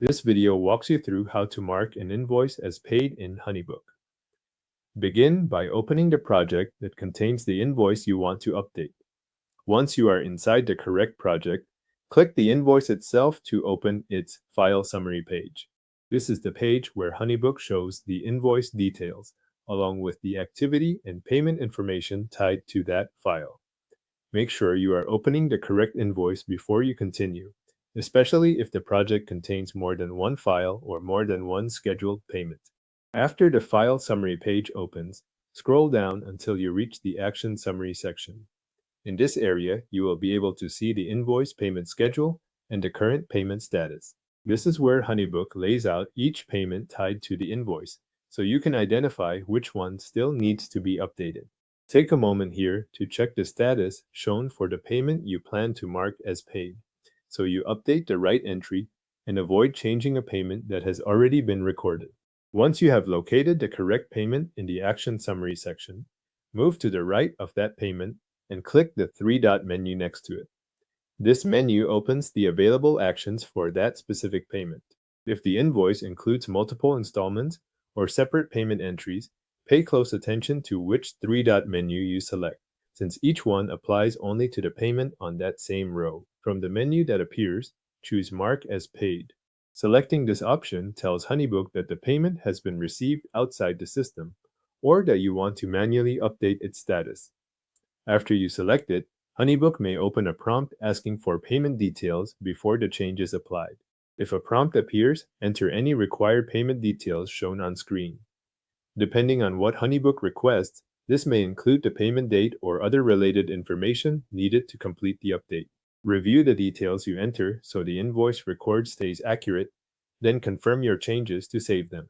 This video walks you through how to mark an invoice as paid in HoneyBook. Begin by opening the project that contains the invoice you want to update. Once you are inside the correct project, click the invoice itself to open its File Summary page. This is the page where HoneyBook shows the invoice details, along with the activity and payment information tied to that file. Make sure you are opening the correct invoice before you continue, especially if the project contains more than one file or more than one scheduled payment. After the File Summary page opens, scroll down until you reach the Action Summary section. In this area, you will be able to see the invoice payment schedule and the current payment status. This is where HoneyBook lays out each payment tied to the invoice, so you can identify which one still needs to be updated. Take a moment here to check the status shown for the payment you plan to mark as paid, so you update the right entry and avoid changing a payment that has already been recorded. Once you have located the correct payment in the Action Summary section, move to the right of that payment and click the three-dot menu next to it. This menu opens the available actions for that specific payment. If the invoice includes multiple installments or separate payment entries, pay close attention to which three-dot menu you select, since each one applies only to the payment on that same row. From the menu that appears, choose Mark as Paid. Selecting this option tells HoneyBook that the payment has been received outside the system, or that you want to manually update its status. After you select it, HoneyBook may open a prompt asking for payment details before the change is applied. If a prompt appears, enter any required payment details shown on screen. Depending on what HoneyBook requests, this may include the payment date or other related information needed to complete the update. Review the details you enter so the invoice record stays accurate, then confirm your changes to save them.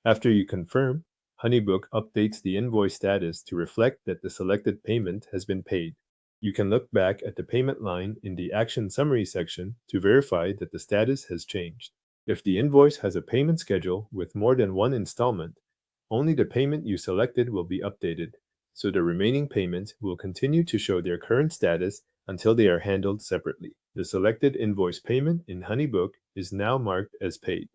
After you confirm, HoneyBook updates the invoice status to reflect that the selected payment has been paid. You can look back at the payment line in the Action Summary section to verify that the status has changed. If the invoice has a payment schedule with more than one installment, only the payment you selected will be updated, so the remaining payments will continue to show their current status until they are handled separately. The selected invoice payment in HoneyBook is now marked as paid.